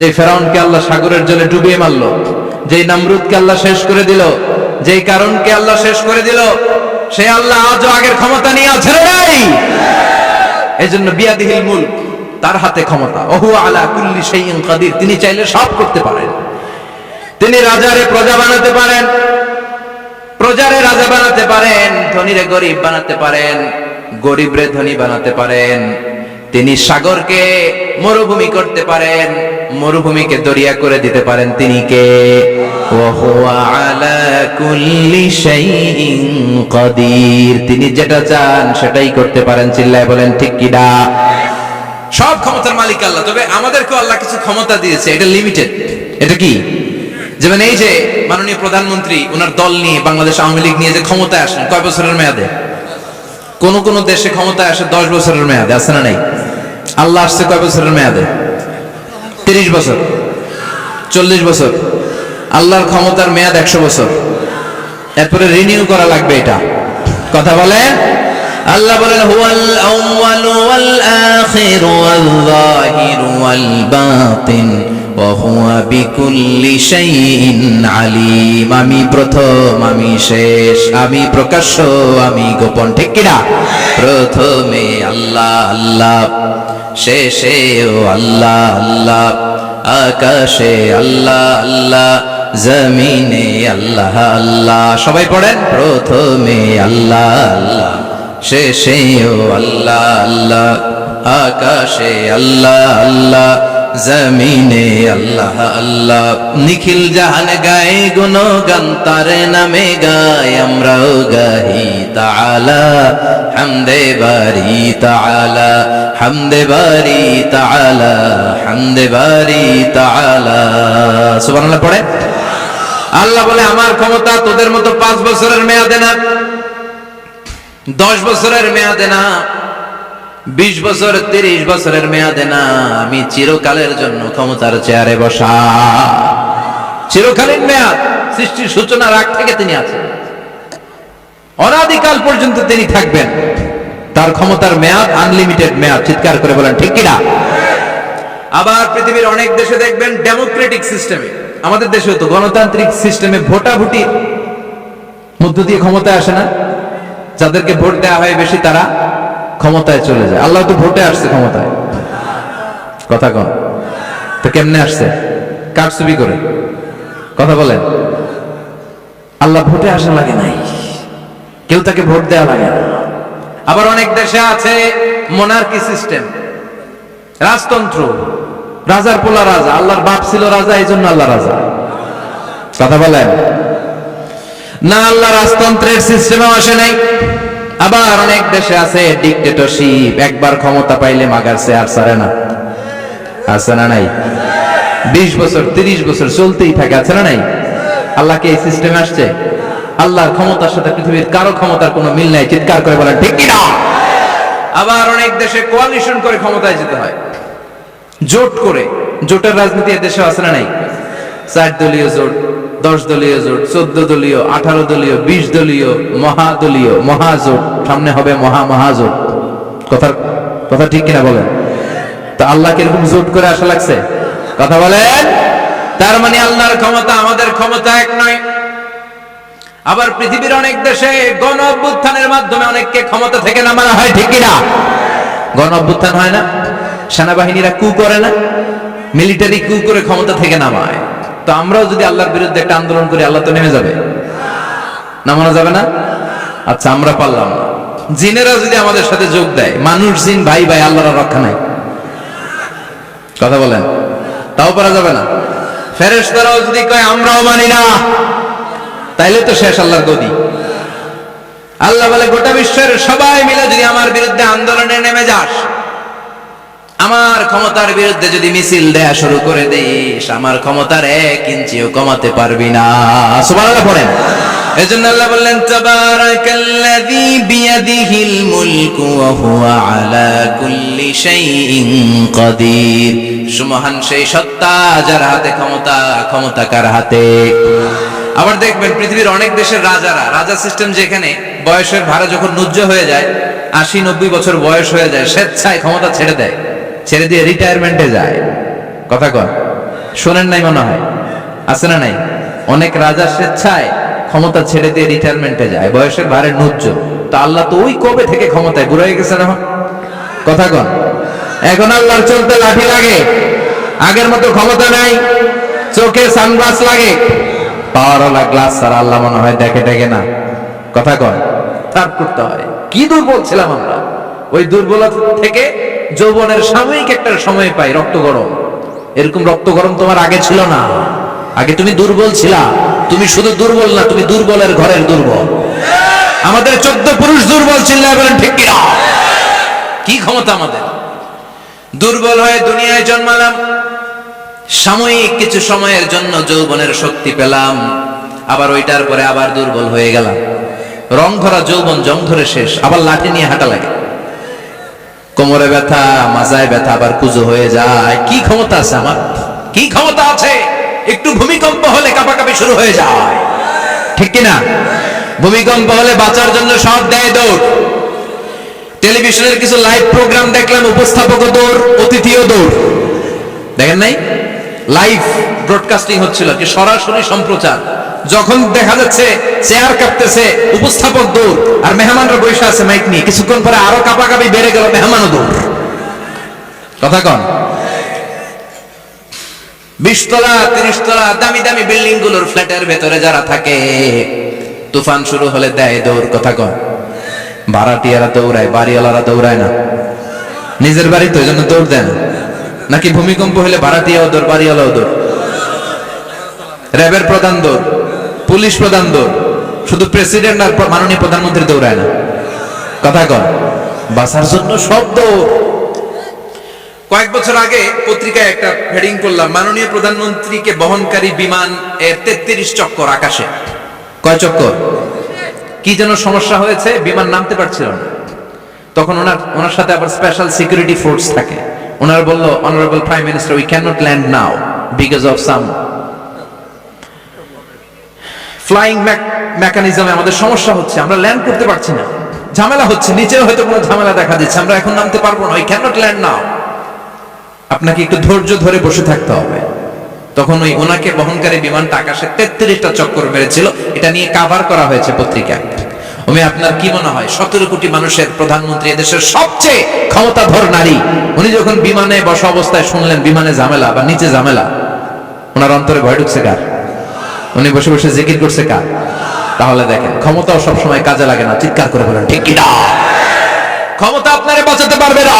যে ফেরাউনকে আল্লাহ সাগরের জলে ডুবিয়ে মারলো, যেই নমরুদকে আল্লাহ শেষ করে দিল, যেই কারণকে আল্লাহ শেষ করে দিল, সে আল্লাহ আজও আগের ক্ষমতা নিয়ে আছে নাই? এই জন্য বিয়াদিহিল মুলক, তার হাতে ক্ষমতা। ওহু আলা কুল্লি শাইইন কাদির, তিনি চাইলে সব করতে পারেন। তিনি রাজারে প্রজা বানাতে পারেন, প্রজারে রাজা বানাতে পারেন, ধনীরে গরিব বানাতে পারেন, গরিবরে ধনী বানাতে পারেন। তিনি সাগরকে মরুভূমি করতে পারেন, মরুভূমিকে দরিয়া করে দিতে পারেন। তিনি কে? ওয়া হুয়া আলা কুল্লি শাইইন কাদির, তিনি যেটা চান সেটাই করতে পারেন। চিল্লায় বলেন ঠিক কি না? সব ক্ষমতার মালিক আল্লাহ। তবে আমাদেরকে আল্লাহ কিছু ক্ষমতা দিয়েছে, এটা লিমিটেড। এটা কি? যেমন এই যে মাননীয় প্রধানমন্ত্রী ওনার দল নিয়ে, বাংলাদেশ আওয়ামী লীগ নিয়ে যে ক্ষমতায় আসেন, কয় বছরের মেয়াদে? কোন কোন দেশে ক্ষমতায় আসে 10 বছরের মেয়াদে, আছে না নাই? আল্লাহ আসছে কয় বছরের মেয়াদে? 30 বছর, 40 বছর। আল্লাহর ক্ষমতার মেয়াদ 100 বছর, এরপরে রিনিউ করা লাগবে। এটা কথা বলেন। আল্লাহ বলেন হুয়াল আউয়ালু ওয়াল আখিরু ওয়াল যাহিরু ওয়াল বাতিন ওয়া হুয়া বিকুল্লি শাইইন আলিম। আমি প্রথম, আমি শেষ, আমি প্রকাশ্য, আমি গোপন। ঠিক কি না? প্রথমে আল্লাহ আল্লাহ, শেষেও আল্লাহ আল্লাহ, আকাশে আল্লাহ আল্লাহ, জমিনে আল্লাহ আল্লাহ। সবাই পড়েন, প্রথমে আল্লাহ আল্লাহ, শেষেও আল্লাহ আল্লাহ, আকাশে আল্লাহ আল্লাহ, জমিনে আল্লাহ আল্লাহ। নিখিল জাহান গায়ে গুণগান, তার নামে গায় আমরাও গাহি তাআলা, হামদে বারি তাআলা, হামদে বারি তাআলা, হামদে বারি তাআলা। সুবহানাল্লাহ পড়ে। আল্লাহ বলে আমার ক্ষমতা তোদের মতো 5 বছরের মেয়াদে না, 10 বছরের মেয়াদে না, 20 বছর 30 বছরের মেয়াদে না, আমি চিরকালের জন্য ক্ষমতার চেয়ারে বসা। চিরকালীন মেয়াদ, সৃষ্টির সূচনার আগ থেকে তিনি আছেন, অনাদিকাল পর্যন্ত তিনি থাকবেন। তার ক্ষমতার মেয়াদ আনলিমিটেড মেয়াদ। চিৎকার করে বলেন ঠিক কিনা? আবার পৃথিবীর অনেক দেশে দেখবেন ডেমোক্রেটিক সিস্টেমে, আমাদের দেশেও তো গণতান্ত্রিক সিস্টেমে ভোটাভুটি মধ্য দিয়ে ক্ষমতায় আসে না? যাদেরকে ভোট দেওয়া হয় বেশি তারা ক্ষমতায় চলে যায়। আল্লাহ তো ভোটে আসছে ক্ষমতায়, কথা কন তো কেমনে আসছে? কারচুপি করে। কথা বলেন। আল্লাহ ভোটে আসা লাগে নাই, কেউ তাকে ভোট দেওয়া লাগে না। আবার অনেক দেশে আছে মোনার্কি সিস্টেম, রাজতন্ত্র, রাজার পোলা রাজা, আল্লাহর বাপ ছিল রাজা, এই জন্য আল্লাহ রাজা। কথা বলেন না, আল্লাহ রাজতন্ত্রের সিস্টেমে আসে নাই। আবার অনেক দেশে আছে ডিক্টেটরশিপ, একবার ক্ষমতা পাইলে মাগার চেয়ার ছাড়ে না, আছে না নাই? 20 বছর 30 বছর চলতেই থাকে, আছে না নাই? আল্লাহ কি এই সিস্টেমে আসছে? আল্লাহর ক্ষমতার সাথে পৃথিবীর কারো ক্ষমতার কোনো মিল নাই। চিৎকার করে বলেন ঠিক কি না? আবার অনেক দেশে কোয়ালিশন করে ক্ষমতায় যেতে হয়, জোট করে। জোটের রাজনীতি দেশে আছে না নাই? 4 দলীয় জোট, 10 দলীয় জোট, 14 দলীয়, 18 দলীয়, 20 দলীয়, মহাদলীয়, মহাজোট, সামনে হবে মহাজোট। কথা ঠিক কিনা বলেন? তা আল্লাহ কিরকম জোট করে আসা লাগছে? কথা বলেন। তার মানে আল্লাহর ক্ষমতা আমাদের ক্ষমতা এক নয়। আবার পৃথিবীর অনেক দেশে গণ অভ্যুত্থানের মাধ্যমে অনেককে ক্ষমতা থেকে নামানো হয়, ঠিক কিনা? গণ অভ্যুত্থান হয় না? সেনাবাহিনীরা কু করে না? মিলিটারি কু করে ক্ষমতা থেকে নামায়। তো আমরাও যদি আল্লাহর বিরুদ্ধে একটা আন্দোলন করি, আল্লাহ তো নেমে যাবে? নামানো যাবে না? আচ্ছা, আমরা পারলাম না, জিনেরা যদি আমাদের সাথে যোগ দেয়, মানুষ জিন ভাই ভাই, আল্লাহর রক্ষা নাই। কথা বলেন, তাও পারা যাবে না? ফেরেশতারাও যদি কয় আমরাও মানি না, তাইলে তো শেষ আল্লাহর গদি। আল্লাহ বলে গোটা বিশ্বের সবাই মিলে যদি আমার বিরুদ্ধে আন্দোলনে নেমে যাস, আমার ক্ষমতার বিরুদ্ধে যদি মিছিল দেয়া শুরু করে দিস, আমার ক্ষমতার 1 ইঞ্চিও কমাতে পারবি না। সুবহানাল্লাহ পড়েন। এজন্য আল্লাহ বললেন তাবারাকাল্লাযী বিয়াদিহিল মুলকু ওয়া হুয়া আলা কুল্লি শাইইন কাদির। সুমহান সেই সত্তা যার হাতে ক্ষমতা, ক্ষমতা কার হাতে? আবার দেখবেন পৃথিবীর অনেক দেশের রাজারা, রাজা সিস্টেম যেখানে বয়সের ভাড়া যখন নুজ্জ হয়ে যায়, 80-90 বছর বয়স হয়ে যায়, স্বেচ্ছায় ক্ষমতা ছেড়ে দেয়, ছেড়ে দিয়ে রিটায়ারমেন্টে যায়। কথা কন। শোনেন নাই মনে হয়, আছে না নাই? অনেক রাজা স্বেচ্ছায় ক্ষমতা ছেড়ে দিয়ে রিটায়ারমেন্টে যায়, বয়সের ভারে নুজ্জ। তা আল্লাহ তো ওই কবে থেকে ক্ষমতায়, বুড়ো হয়ে গেছে না কথা কন। এখন আল্লাহর চলতে লাঠি লাগে, আগের মতো ক্ষমতা নাই, চোখে সানগ্লাস লাগে, পাওয়ারওয়ালা গ্লাস ছাড়া আল্লাহ মনে হয় দেখে টেকে না কথা কন। তার করতে হয়, কি দুর্বল ছিলাম আমরা, ওই দুর্বলতা থেকে যৌবনের সাময়িক একটা সময় পাই রক্ত গরম। এরকম রক্ত গরম তোমার আগে ছিল না, আগে তুমি দুর্বল ছিলা। তুমি শুধু দুর্বল না, তুমি দুর্বলের ঘরের দুর্বল। আমাদের 14 পুরুষ দুর্বল ছিল, বলেন ঠিক কিনা? কি ক্ষমতা আমাদের, দুর্বল হয়ে দুনিয়ায় জন্মালাম, সাময়িক কিছু সময়ের জন্য যৌবনের শক্তি পেলাম, আবার ওইটার পরে আবার দুর্বল হয়ে গেলাম। রং ধরা যৌবন জং ধরে শেষ, আবার লাঠি নিয়ে হাঁটা লাগে, কোমরে ব্যথা, মাজায় ব্যথা, আবার কুজো হয়ে যায়। কি ক্ষমতা আছে আমার, কি ক্ষমতা আছে? একটু ভূমিকম্প হলে কাঁপাকাঁপি শুরু হয়ে যায়, ঠিক কিনা? ভূমিকম্প হলে বাঁচার জন্য সব দেয় দৌড়। টেলিভিশনের কিছু লাইভ প্রোগ্রাম দেখলাম, উপস্থাপকও দৌড়, অতিথিও দৌড়। দেখেন নাই? লাইভ ব্রডকাস্টিং হচ্ছিল, কি সরাসরি সম্প্রচার। যখন দেখা যাচ্ছে চেয়ার কাঁপতেছে, উপস্থাপক দৌড়, আর মেহমানরা বসে আছে মাইক নিয়ে। কিছুক্ষণ পরে আরো কাঁপাকাঁপি বেড়ে গেল, মেহমানও দৌড়। কথা কন। 20 তলা 30 তলা দামি দামি বিল্ডিং গুলোর ফ্ল্যাটের ভেতরে যারা থাকে, তুফান শুরু হলে দেয় দৌড়। কথা কন। ভাড়াটিয়ারা দৌড়ায়, বাড়িওয়ালারা দৌড়ায় না। নিজের বাড়ি তো, এই জন্য দৌড় দেন। নাকি ভূমিকম্প হলে ভাড়াটিয়াও দৌড়, বাড়িওয়ালাও দৌড়? র্যাবের প্রধান দৌড়, পুলিশ প্রধান দৌড়, শুধু প্রেসিডেন্ট আর মাননীয় প্রধানমন্ত্রী দৌড়ায় না। কথা কন। বাঁচার জন্য সব দৌড়। কয়েক বছর আগে পত্রিকায় একটা হেডিং করলাম, মাননীয় প্রধানমন্ত্রীকে বহনকারী বিমান এর 33 চক্কর আকাশে। কয় চক্কর? কি যেন সমস্যা হয়েছে, বিমান নামতে পারছিল না। তখন ওনার সাথে আবার স্পেশাল সিকিউরিটি ফোর্স থাকে। ওনার বলল, honourable prime minister, we can not land now because of some flying মেকানিজমে আমাদের সমস্যা হচ্ছে, আমরা ল্যান্ড করতে পারছি না, ঝামেলা হচ্ছে, নিচেও হয়তো কোনো ঝামেলা দেখা দিচ্ছে, আমরা এখন নামতে পারবো না, উই ক্যান নট ল্যান্ড নাও। আপনাকে একটু ধৈর্য ধরে বসে থাকতে হবে। তখন ওই ওনাকে বহনকারী বিমানটা আকাশে 33টা চক্কর মেরেছিল। এটা নিয়ে কাভার করা হয়েছে পত্রিকায়। আপনার কি মনে হয়, 17 কোটি মানুষের প্রধানমন্ত্রী, এদেশের সবচেয়ে ক্ষমতাধর নারী, উনি যখন বিমানে বসা অবস্থায় শুনলেন বিমানে ঝামেলা বা নিচে ঝামেলা, ওনার অন্তরে ভয় ঢুকছে কার? উনি বসে বসে জিকির করছে কার? তাহলে দেখেন, ক্ষমতাও সবসময় কাজে লাগে না। চিৎকার করে বলেন ঠিক কিনা? ক্ষমতা আপনারে বাঁচাতে পারবে না,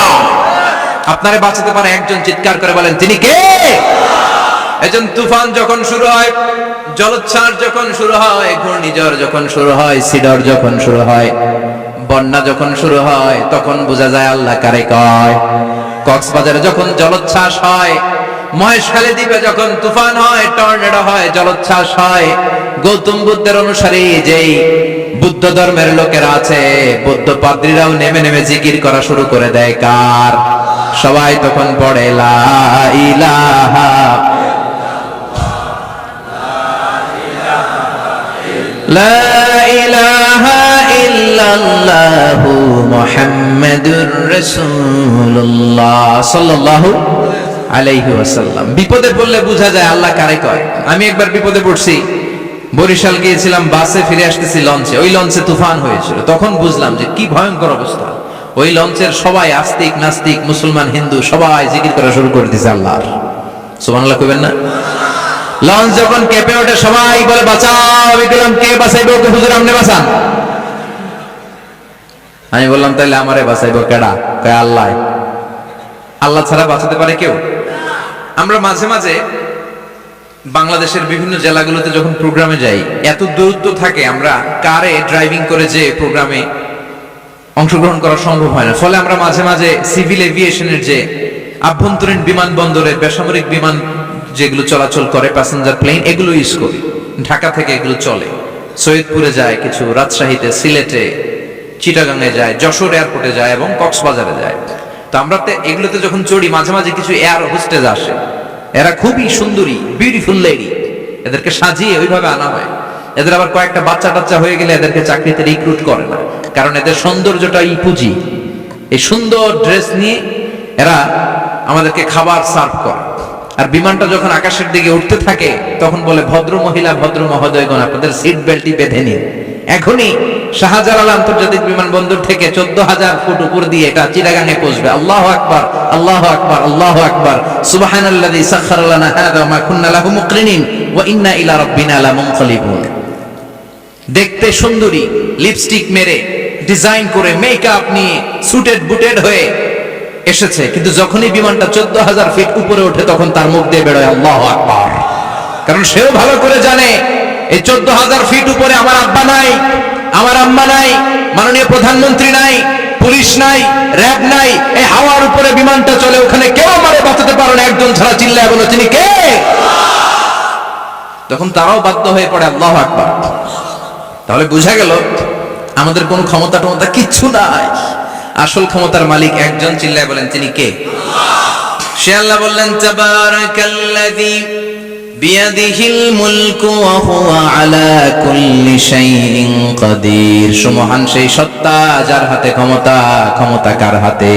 আপনারে বাঁচাতে পারে একজন। চিৎকার করে বলেন তিনি কে? একজন। তুফান যখন শুরু হয়, জলোচ্ছ্বাস যখন শুরু হয়, ঘূর্ণিঝড় যখন শুরু হয়, সিডর যখন শুরু হয়, বন্যা যখন শুরু হয়, তখন বোঝা যায় আল্লাহ কারে কয়। কক্সবাজারে যখন জলোচ্ছ্বাস হয়, মহেশখালী দ্বীপে যখন তুফান হয়, টর্নেডো হয়, জলোচ্ছ্বাস হয়, গৌতম বুদ্ধের অনুসারী যেই বুদ্ধ ধর্মের লোকেরা আছে, বৌদ্ধ পাদ্রীরাও নেমে নেমে জিকির করা শুরু করে দেয় কার? সবাই তখন পড়ে লা ইলাহা লা ইলাহা ইল্লাল্লাহু মুহাম্মাদুর রাসূলুল্লাহ সাল্লাল্লাহু আলাইহি ওয়াসাল্লাম। বিপদে পড়লে বোঝা যায় আল্লাহ কারে কয়। আমি একবার বিপদে পড়ছি, বরিশাল গিয়েছিলাম, বাসে ফিরে আসতেছি লঞ্চে, ওই লঞ্চে তুফান হয়েছিল। তখন বুঝলাম যে কি ভয়ঙ্কর অবস্থা। ওই লঞ্চের সবাই আস্তিক নাস্তিক, মুসলমান হিন্দু সবাই জিকির করা শুরু করে দিয়েছে আল্লাহর। সুবহানাল্লাহ কইবেন না? লঞ্চ যখন কেঁপে ওঠে, সবাই বলে বাঁচাও। আমি বললাম কে বাঁচাইবে ওকে? হুজুর আপনি বাঁচান। আমি বললাম তাইলে আমারে বাঁচাইবো কেডা? কয় আল্লাহ। আল্লাহ ছাড়া বাঁচাতে পারে কেউ? আমরা মাঝে মাঝে বাংলাদেশের বিভিন্ন জেলাগুলোতে যখন প্রোগ্রামে যাই, এত দূরত্ব থাকে, আমরা কারে ড্রাইভিং করে যে প্রোগ্রামে অংশগ্রহণ করা সম্ভব হয় না। ফলে আমরা মাঝে মাঝে সিভিল এভিয়েশনের যে আভ্যন্তরীণ বিমানবন্দরে বেসামরিক বিমান যেগুলো চলাচল করে, প্যাসেঞ্জার প্লেন, এগুলো ইউজ করি। ঢাকা থেকে এগুলো চলে, সৈয়দপুরে যায় কিছু, রাজশাহীতে, সিলেটে, চিটাগাংয়ে যায়, যশোর এয়ারপোর্টে যায় এবং কক্সবাজারে যায়। তো আমরা এগুলোতে যখন চড়ি, মাঝে মাঝে কিছু এয়ার হোস্টেজ আসে, এরা খুবই সুন্দরী, বিউটিফুল লেডি, এদেরকে সাজিয়ে ওইভাবে আনা হয়। এদের আবার কয়েকটা বাচ্চা টাচ্চা হয়ে গেলে এদেরকে চাকরিতে রিক্রুট করে না, কারণ এদের সৌন্দর্যটাই পুঁজি। এই সুন্দর ড্রেস নিয়ে এরা আমাদেরকে খাবার সার্ভ করে। আর বিমানটা যখন আকাশের দিকে উঠতে থাকে তখন বলে, ভদ্র মহিলা ভদ্র মহোদয়গণ, আপনাদের সিট বেল্টই বেঁধে নিন, এখনই শাহজালাল আন্তর্জাতিক বিমানবন্দর থেকে 14,000 ফুট উপর দিয়ে এটা চিটাগাঙে পৌঁছবে। আল্লাহু আকবার, আল্লাহু আকবার, আল্লাহু আকবার, সুবহানাল্লাযী সাখখারা লানা হাযা ওয়া মা কুন্না লাহু মুকরিনিন ওয়া ইন্না ইলা রাব্বিনা লামুনকালিবুন। দেখতে সুন্দরী, লিপস্টিক মেরে, ডিজাইন করে, মেকআপ নিয়ে, সুটেড বুটেড হয়ে এসেছে, কিন্তু যখনই বিমানটা 14,000 ফিট উপরে ওঠে তখন তার মুখ দিয়ে বেরোয় আল্লাহু আকবার। কারণ সেও ভালো করে জানে এই 14,000 ফিট উপরে আমার আব্বা নাই, আমার আম্মা নাই, মাননীয় প্রধানমন্ত্রী নাই, পুলিশ নাই, র‍্যাব নাই, এই হাওয়ার উপরে বিমানটা চলে, ওখানে কেউ আমারে বাঁচাতে পারে না, একজন ছাড়া চিল্লায় বলো তিনি কে? তখন তারাও বাধ্য হয়ে পড়ে আল্লাহু আকবার। তাহলে বোঝা গেল আমাদের কোনো ক্ষমতা টমতা কিচ্ছু নাই, আসল ক্ষমতার মালিক একজন, চিল্লায় বলেন তিনি কে? সে আল্লাহ বললেন, তাবারাকাল্লাযী বিয়াদিহিল মুলকু ওয়া হুয়া আলা কুল্লি শাইইন কাদির। সুমহান সেই সত্তা যার হাতে ক্ষমতা, ক্ষমতা কার হাতে?